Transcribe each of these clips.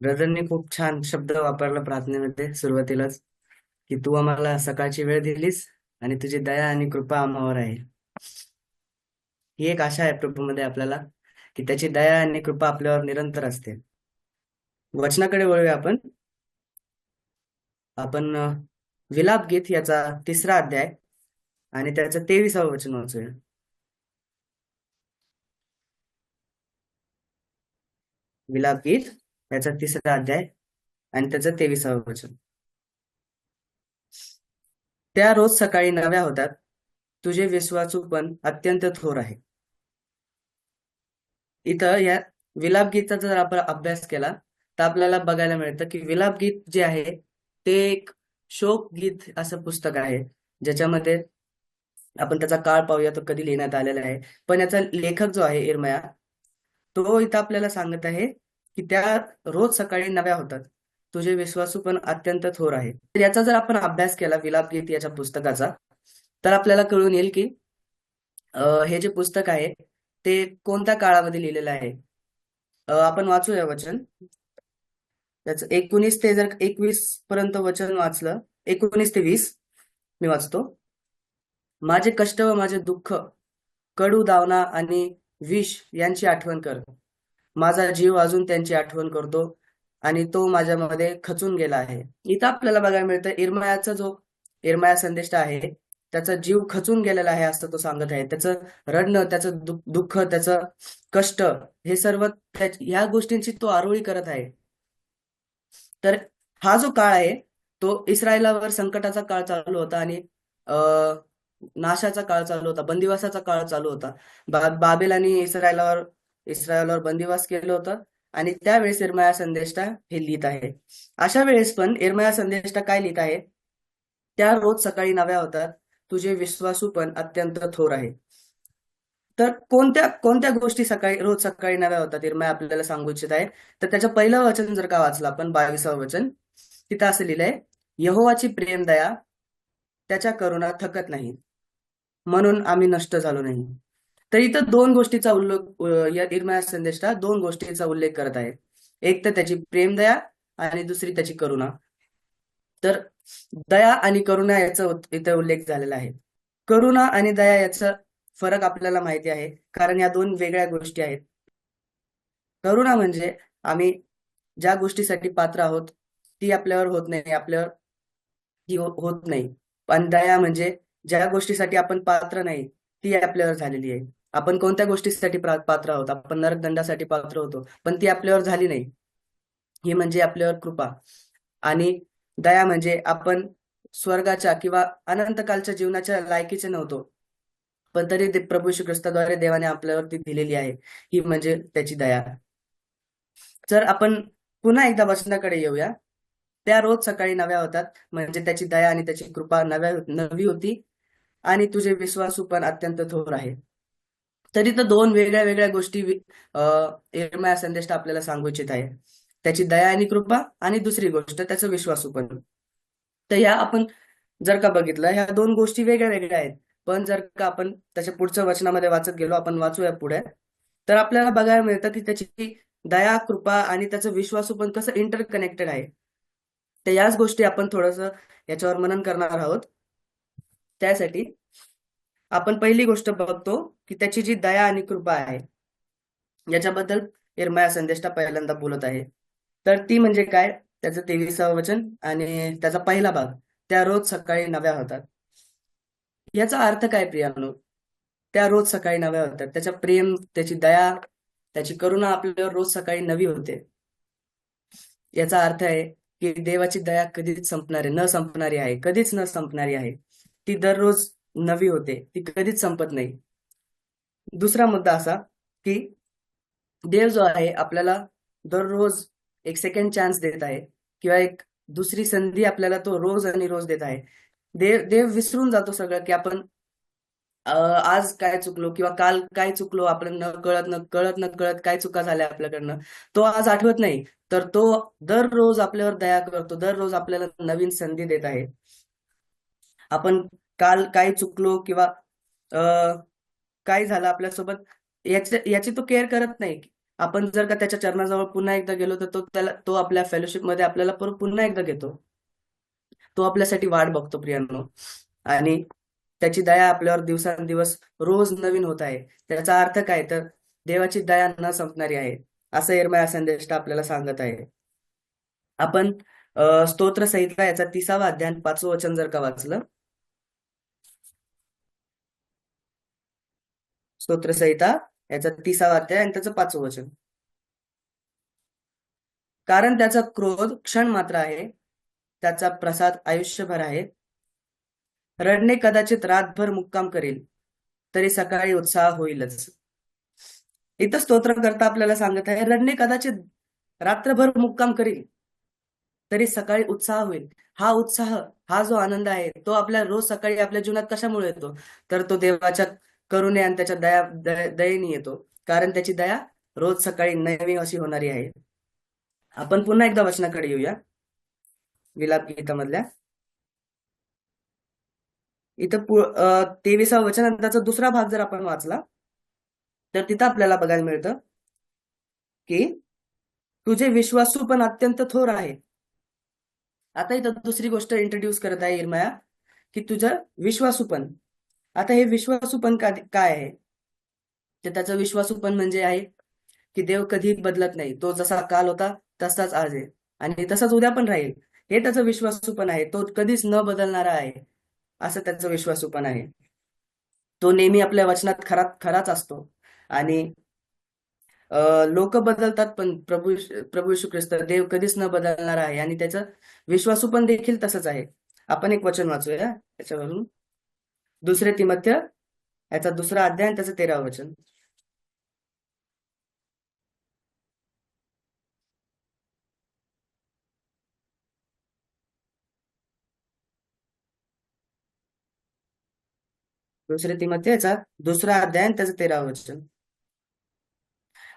ब्रदरने खूप छान शब्द वापरला प्रार्थनेमध्ये सुरुवातीलाच, की तू आम्हाला सकाळची वेळ दिलीस आणि तुझी दया आणि कृपा आम्हावर आहे. ही एक आशा आहे प्रभूमध्ये आपल्याला, की त्याची दया आणि कृपा आपल्यावर निरंतर असते. वचनाकडे वळूया आपण. आपण विलाप गीत याचा 3रा अध्याय आणि त्याचं 23वे वचन वाचूया. विलाप गीत याचा 3रा अध्याय आणि त्याचं 23वे वचन. त्या रोज सकाळी नव्या होतात, तुझे विश्वासू पण अत्यंत थोर आहे. इथं या विलाप गीताचा जर आपण अभ्यास केला तर आपल्याला बघायला मिळतं की विलाप गीत जे आहे ते एक शोक गीत असं पुस्तक आहे, ज्याच्यामध्ये आपण त्याचा काळ पाहूया तो कधी लिहिण्यात आलेला आहे. पण याचा लेखक जो आहे इर्मया, तो इथं आपल्याला सांगत आहे की त्या रोज सकाळी नव्या होतात, तुझे विश्वासू पण अत्यंत थोर आहे. तर याचा जर आपण अभ्यास केला विलाप गीत याच्या पुस्तकाचा, तर आपल्याला कळून येईल की हे जे पुस्तक आहे ते कोणत्या काळामध्ये लिहिलेलं आहे. आपण वाचूया वचन. त्याचं 19 ते जर 21 पर्यंत वचन वाचलं, 19 ते 20 मी वाचतो. माझे कष्ट व माझे दुःख, कडू दावना आणि विष यांची आठवण कर. माझा जीव अजून त्यांची आठवण करतो आणि तो माझ्यामध्ये खचून गेला आहे. इथं आपल्याला बघायला मिळतं इर्मयाचा जो इर्मया संदेष्टा आहे, त्याचा जीव खचून गेलेला आहे असं तो सांगत आहे. त्याचं रडणं, त्याचं दुःख, त्याचं कष्ट, हे सर्व ह्या गोष्टींची तो आरोळी करत आहे. तर हा जो काळ आहे तो इस्रायलावर संकटाचा काळ चालू होता आणि नाशाचा काळ चालू होता, बंदिवासाचा काळ चालू होता. बाबेलानी इस्रायलावर बंदिवास केलं होतं आणि त्यावेळेस इर्मया संदेष्टा हे लिहित आहे. अशा वेळेस पण इर्मया संदेष्टा काय लिहित आहे? त्या रोज सकाळी नव्या होतात, तुझे विश्वासू पण अत्यंत थोर आहे. तर कोणत्या कोणत्या गोष्टी रोज सकाळी नव्या होतात इर्मया आपल्याला सांगू इच्छित आहे. तर त्याचं पहिलं वचन जर का वाचलं आपण, 22वे वचन, तिथं असं लिहिलंय, यहोवाची प्रेम दया त्याच्या करुणा थकत नाही, म्हणून आम्ही नष्ट झालो नाही. तर इथं दोन गोष्टीचा उल्लेख या इर्मया संदेशा दोन गोष्टींचा उल्लेख करत आहे. एक तर त्याची प्रेमदया आणि दुसरी त्याची करुणा. तर दया आणि करुणा याचा इथे उल्लेख झालेला आहे. करुणा आणि दया याचा फरक आपल्याला माहिती आहे, कारण या दोन वेगळ्या गोष्टी आहेत. करुणा म्हणजे आम्ही ज्या गोष्टीसाठी पात्र आहोत ती आपल्यावर होत नाही, आपल्यावर ती होत नाही. पण दया म्हणजे ज्या गोष्टीसाठी आपण पात्र नाही ती आपल्यावर झालेली आहे. आपण कोणत्या गोष्टीसाठी पात्र आहोत? आपण नरकदंडासाठी पात्र होतो, पण ती आपल्यावर झाली नाही. ही म्हणजे आपल्यावर कृपा. आणि दया म्हणजे आपण स्वर्गाच्या किंवा अनंतकालच्या जीवनाच्या लायकीचे नव्हतो, पण तरी ते प्रभू श्री ख्रिस्ताद्वारे देवाने आपल्यावरती दिलेली आहे. ही म्हणजे त्याची दया. जर आपण पुन्हा एकदा वचनाकडे येऊया, त्या रोज सकाळी नव्या होतात म्हणजे त्याची दया आणि त्याची कृपा नवी होती आणि तुझे विश्वासू पण अत्यंत थोर आहे. तरी तर दोन वेगळ्या वेगळ्या गोष्टी इर्मया संदेश आपल्याला सांगू इच्छित आहे. त्याची दया आणि कृपा आणि दुसरी गोष्ट त्याचं विश्वासू पण. तर ह्या आपण जर का बघितलं, ह्या दोन गोष्टी वेगळ्या वेगळ्या आहेत. पण जर का आपण त्याच्या पुढच्या वचनामध्ये वाचत गेलो, आपण वाचूया पुढे, तर आपल्याला बघायला मिळतं की त्याची दया, कृपा आणि त्याचं विश्वासू पण कसं इंटरकनेक्टेड आहे. तर याच गोष्टी आपण थोडस याच्यावर मनन करणार आहोत. त्यासाठी आपण पहिली गोष्ट बघतो की त्याची जी दया आणि कृपा आहे, याच्याबद्दल इर्मया संदेष्टा पहिल्यांदा बोलत आहे. तर ती म्हणजे काय? त्याचं 23वे वचन आणि त्याचा पहिला भाग, त्या रोज सकाळी नव्या होतात. याचा अर्थ काय प्रियानो? त्या रोज सकाळी नव्या होतात. त्याच्या प्रेम, त्याची दया, त्याची करुणा आपल्यावर रोज सकाळी नवी होते. याचा अर्थ आहे की देवाची दया कधीच न संपणारी आहे, कधीच न संपणारी आहे. ती दररोज नवी होते, ती कधीच संपत नाही. दुसरा मुद्दा असा की देव जो आहे आपल्याला दररोज एक सेकंड चान्स देत आहे, किंवा एक दुसरी संधी आपल्याला तो रोज आणि रोज देत आहे. देव देव विसरून जातो सगळं की आपण आज काय चुकलो किंवा काल काय चुकलो, आपण न कळत काय चुका झाल्या आपल्याकडनं, तो आज आठवत नाही. तर तो दररोज आपल्यावर दया करतो, दररोज आपल्याला नवीन संधी देत आहे. आपण काल काय चुकलो किंवा काय झालं आपल्यासोबत, याची तो केअर करत नाही. आपण जर का त्याच्या चरणाजवळ पुन्हा एकदा गेलो तर तो आपल्या फेलोशिप मध्ये आपल्याला पुन्हा एकदा घेतो. तो आपल्यासाठी वाट बघतो प्रियांनो. आणि त्याची दया आपल्यावर दिवसांदिवस रोज नवीन होत आहे. त्याचा अर्थ काय तर देवाची दया न संपणारी आहे, असं यिर्मया संदेष्टा आपल्याला सांगत आहे. आपण स्तोत्र संहिता याचा 30वा अध्याय 5वं वचन जर का वाचलं, स्तोत्र संहिता याचा 30वा अध्याय आणि त्याचं 5वं वचन. कारण त्याचा क्रोध क्षण मात्र आहे, त्याचा प्रसाद आयुष्यभर आहे. रडणे कदाचित रातभर मुक्काम करेल, तरी सकाळी उत्साह होईलच. इथं स्तोत्रकर्ता आपल्याला सांगत आहे, रडणे कदाचित रात्रभर मुक्काम करेल, तरी सकाळी उत्साह होईल. हा उत्साह, हा जो आनंद आहे, तो आपल्या रोज सकाळी आपल्या जीवनात कशामुळे येतो? तर तो देवाच्या करुणे आणि त्याच्या दयेने येतो. कारण त्याची दया रोज सकाळी नवीन अशी होणारी आहे. आपण पुन्हा एकदा वचनाकडे येऊया, विलाप गीतामधल्या. इथं 23वा वचन आणि त्याचा दुसरा भाग जर आपण वाचला तर तिथं आपल्याला बघायला मिळतं की तुझे विश्वासू पण अत्यंत थोर आहे. आता इथं दुसरी गोष्ट इंट्रोड्यूस करत आहे यिर्मया, की तुझं विश्वासूपण. आता हे विश्वासूपण काय आहे? तर त्याचं विश्वासूपण म्हणजे आहे की देव कधी बदलत नाही. तो जसा काल होता तसाच आज आहे आणि तसाच उद्या पण राहील. हे त्याचं विश्वासूपण आहे. तो कधीच न बदलणारा आहे, असं त्याचं विश्वासूपण आहे. तो नेहमी आपल्या वचनात खराच असतो. आणि लोक बदलतात पण प्रभू येशू ख्रिस्त देव कधीच न बदलणार आहे आणि त्याचं विश्वासूपण देखील तसंच आहे. आपण एक वचन वाचूया त्याच्यावरून, 2 तिमोथेय याचा 2रा अध्याय आणि त्याचं 13वं वचन. 2 तिमोथेय याचा 2रा अध्याय आणि त्याचं 13वं वचन.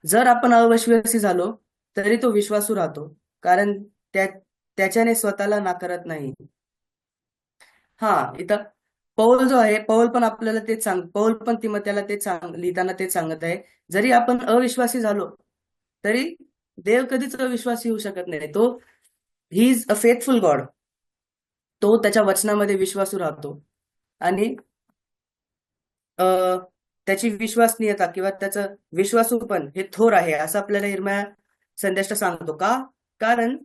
जर आपण अविश्वासी झालो तरी तो विश्वासू राहतो, कारण त्याच्याने स्वतःला नाकारत नाही. हा, इथं पौल जो आहे, पौल पण आपल्याला पौल पण तिमोथेला लिहिताना तेच सांगत आहे. जरी आपण अविश्वासी झालो तरी देव कधीच अविश्वासी होऊ शकत नाही. तो he is a faithful God. तो त्याच्या वचनामध्ये विश्वासू राहतो आणि त्याची विश्वसनीयता किंवा त्याचं विश्वासूपण हे थोर आहे, असं आपल्याला यिर्मया संदेष्टा सांगतो. का? कारण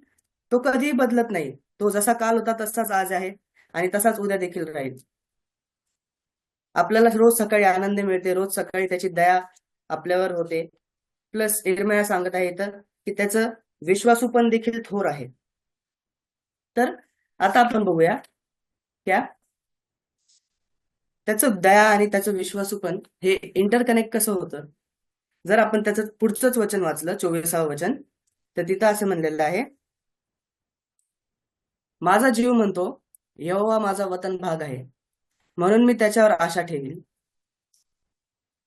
तो कधीही बदलत नाही. तो जसा काल होता तसाच आज आहे आणि तसाच उद्या देखील राहील. आपल्याला रोज सकाळी आनंद मिळते, रोज सकाळी त्याची दया आपल्यावर होते. प्लस यिर्मया सांगत आहे इथं की त्याचं विश्वासूपण देखील थोर आहे. तर आता आपण बघूया त्या त्याचं दया आणि त्याचं विश्वासूपण हे इंटरकनेक्ट कसं होतं. जर आपण त्याचं पुढचंच वचन वाचलं, 24वं वचन, तर तिथं असं म्हणलेलं आहे, माझा जीव म्हणतो, यहोवा माझा वतन भाग आहे, म्हणून मी त्याच्यावर आशा ठेवीन.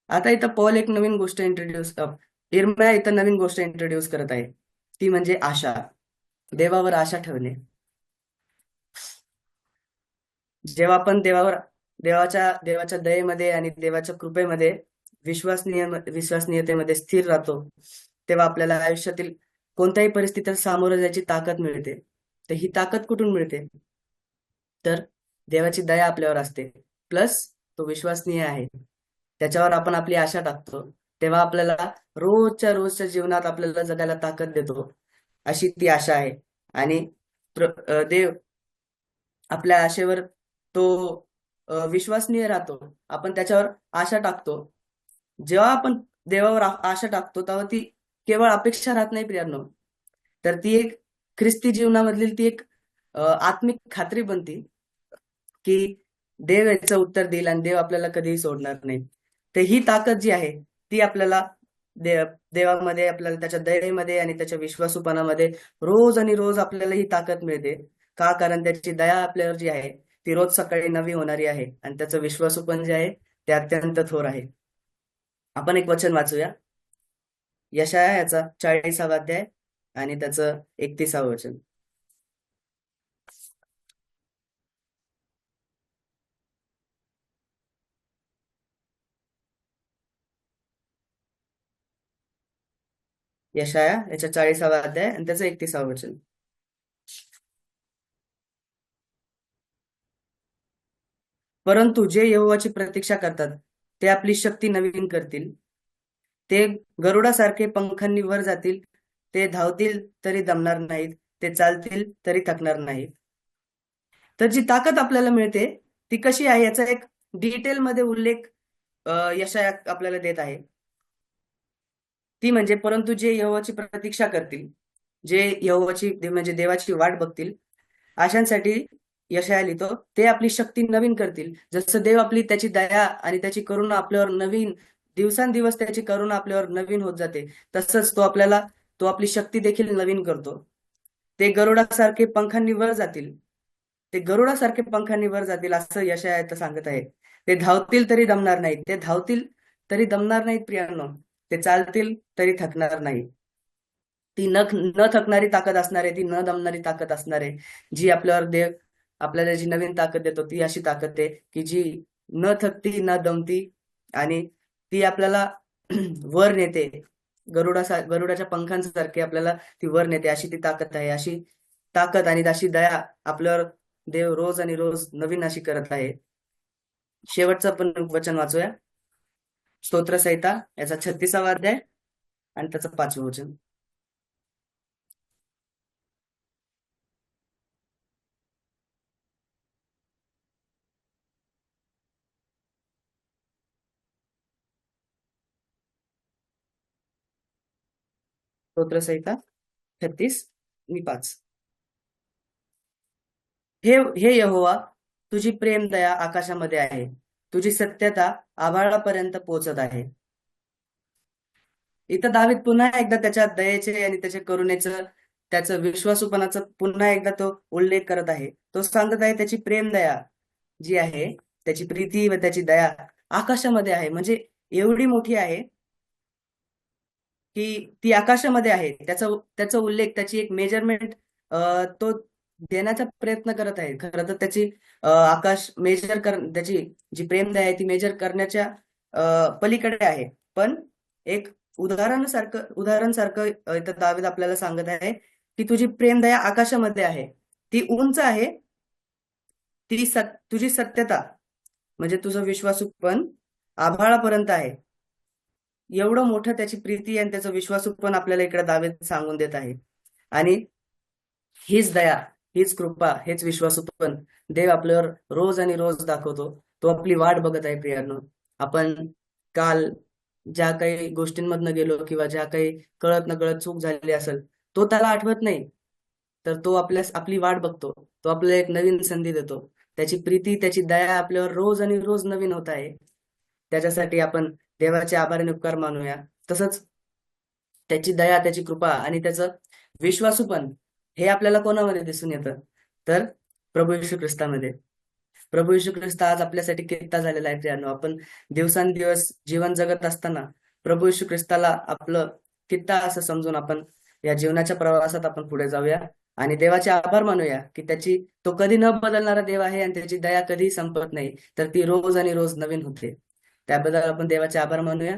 आता इथं पौल एक नवीन गोष्ट यिर्मया इथं नवीन गोष्ट इंट्रोड्यूस करत आहे, ती म्हणजे आशा, देवावर आशा ठेवणे. जेव्हा आपण देवाच्या दयेमध्ये आणि देवाच्या कृपेमध्ये विश्वसनीयतेमध्ये स्थिर राहतो, तेव्हा आपल्याला आयुष्यातील कोणत्याही परिस्थितीत सामोरं जायची ताकद मिळते. तर ही ताकद कुठून मिळते? तर देवाची दया आपल्यावर असते, प्लस तो विश्वसनीय आहे, त्याच्यावर आपण आपली आशा टाकतो. तेव्हा आपल्याला रोजच्या जीवनात आपल्याला जगायला ताकद देतो, अशी ती आशा आहे. आणि देव आपल्या आशेवर तो विश्वसनीय राहतो. आपण त्याच्यावर आशा टाकतो. जेव्हा आपण देवावर आशा टाकतो तेव्हा ती केवळ अपेक्षा राहत नाही प्रियांनो, तर ती एक ख्रिस्ती जीवनामधली ती एक आत्मिक खात्री बनते की देव याचं उत्तर देईल आणि देव आपल्याला कधीही सोडणार नाही. तर ही ताकद जी आहे ती आपल्याला देवामध्ये, आपल्याला त्याच्या दयेमध्ये आणि त्याच्या विश्वासूपणामध्ये रोज आणि रोज आपल्याला ही ताकद मिळते. का? कारण त्याची दया आपल्यावर जी आहे ती रोज सकाळी नवी होणारी आहे आणि त्याचं विश्वासूपण जे आहे ते अत्यंत थोर आहे. आपण एक वचन वाचूया, यशाया याचा 40वा अध्याय आणि त्याचं 31वं वचन. यशाया याच्या 40वा अध्याय आणि त्याचं 31वं वचन. परंतु जे यहोवाची प्रतीक्षा करतात ते आपली शक्ती नवीन करतील. ते गरुडासारखे पंखांनी वर जातील. ते धावतील तरी दमणार नाहीत. ते चालतील तरी थकणार नाहीत. तर जी ताकद आपल्याला मिळते ती कशी आहे याचा एक डिटेल मध्ये उल्लेख यशाया आपल्याला देत आहे. ती म्हणजे परंतु जे यहोवाची प्रतीक्षा करतील, जे यहोवाची म्हणजे देवाची वाट बघतील, अशांसाठी यशाया लिहितो, ते आपली शक्ती नवीन करतील. जसं देव आपली त्याची दया आणि त्याची करुणा आपल्यावर नवीन दिवसांदिवस त्याची करुणा आपल्यावर नवीन होत जाते, तसंच तो आपली शक्ती देखील नवीन करतो. ते गरुडासारखे पंखांनी वर जातील. ते गरुडासारखे पंखांनी वर जातील असं यशाया इथं सांगत आहे. ते धावतील तरी दमणार नाहीत. ते धावतील तरी दमणार नाहीत प्रियांनो. ते चालतील तरी थकणार नाही. ती न थकणारी ताकद असणार आहे, ती न दमणारी ताकद असणार आहे. जी आपल्यावर देव आपल्याला जी नवीन ताकद देतो ती अशी ताकद आहे की जी न थकती न दमती आणि ती आपल्याला वर नेते. गरुडाच्या पंखांसारखे आपल्याला ती वर नेते, अशी ती ताकद आहे. अशी ताकद आणि अशी दया आपल्यावर देव रोज आणि रोज नवीन अशी करत आहे. शेवटचं आपण वचन वाचूया. स्तोत्रसंहिता याचा 36वा अध्याय आणि त्याचं 5वं वचन. स्तोत्रसंहिता 36:5. हे यहोवा, तुझी प्रेम दया आकाशामध्ये आहे, तुझी सत्यता आभाळापर्यंत पोहोचत आहे. इथं दावीद पुन्हा एकदा त्याच्या दयेचे आणि त्याच्या करुणेचं, त्याचं विश्वासूपणाचं पुन्हा एकदा तो उल्लेख करत आहे. तो सांगत आहे त्याची प्रेम दया जी आहे, त्याची प्रीती व त्याची दया आकाशामध्ये आहे. म्हणजे एवढी मोठी आहे की ती आकाशामध्ये आहे. त्याचा उल्लेख, त्याची एक मेजरमेंट तो देण्याचा प्रयत्न करत आहे. खरं तर त्याची आकाश मेजर त्याची जी प्रेमदया आहे ती मेजर करण्याच्या पलीकडे आहे. पण एक उदाहरण सारखं इथं दावीद आपल्याला सांगत आहे की तुझी प्रेमदया आकाशामध्ये आहे, ती उंच आहे. तुझी सत्यता म्हणजे तुझं विश्वासू पण आभाळापर्यंत आहे. एवढं मोठं त्याची प्रीती आणि त्याचं विश्वासू पण आपल्याला इकडे दावीद सांगून देत आहे. आणि हीच दया, हीच कृपा, हेच विश्वासू पण देव आपल्यावर रोज आणि रोज दाखवतो. तो आपली वाट बघत आहे प्रियांनो. आपण काल ज्या काही गोष्टींमधनं गेलो किंवा ज्या काही कळत नकळत चूक झालेली असेल, तो त्याला आठवत नाही, तर तो आपली वाट बघतो. तो आपल्याला एक नवीन संधी देतो. त्याची प्रीती, त्याची दया आपल्यावर रोज आणि रोज नवीन होत आहे. त्याच्यासाठी आपण देवाचे आभार आणि उपकार मानूया. तसंच त्याची दया, त्याची कृपा आणि त्याचं विश्वासूपण हे आपल्याला कोणामध्ये दिसून येतं? तर प्रभू येशू ख्रिस्तामध्ये. प्रभू येशू ख्रिस्त आज आपल्यासाठी कित्ता झालेला आहे प्रियांनो. आपण दिवसांदिवस जीवन जगत असताना प्रभू येशू ख्रिस्ताला आपलं कित्ता असं समजून आपण या जीवनाच्या प्रवासात आपण पुढे जाऊया आणि देवाचे आभार मानूया की तो कधी न बदलणारा देव आहे आणि त्याची दया कधीही संपत नाही, तर ती रोज आणि रोज नवीन होते. त्याबद्दल आपण देवाचे आभार मानूया.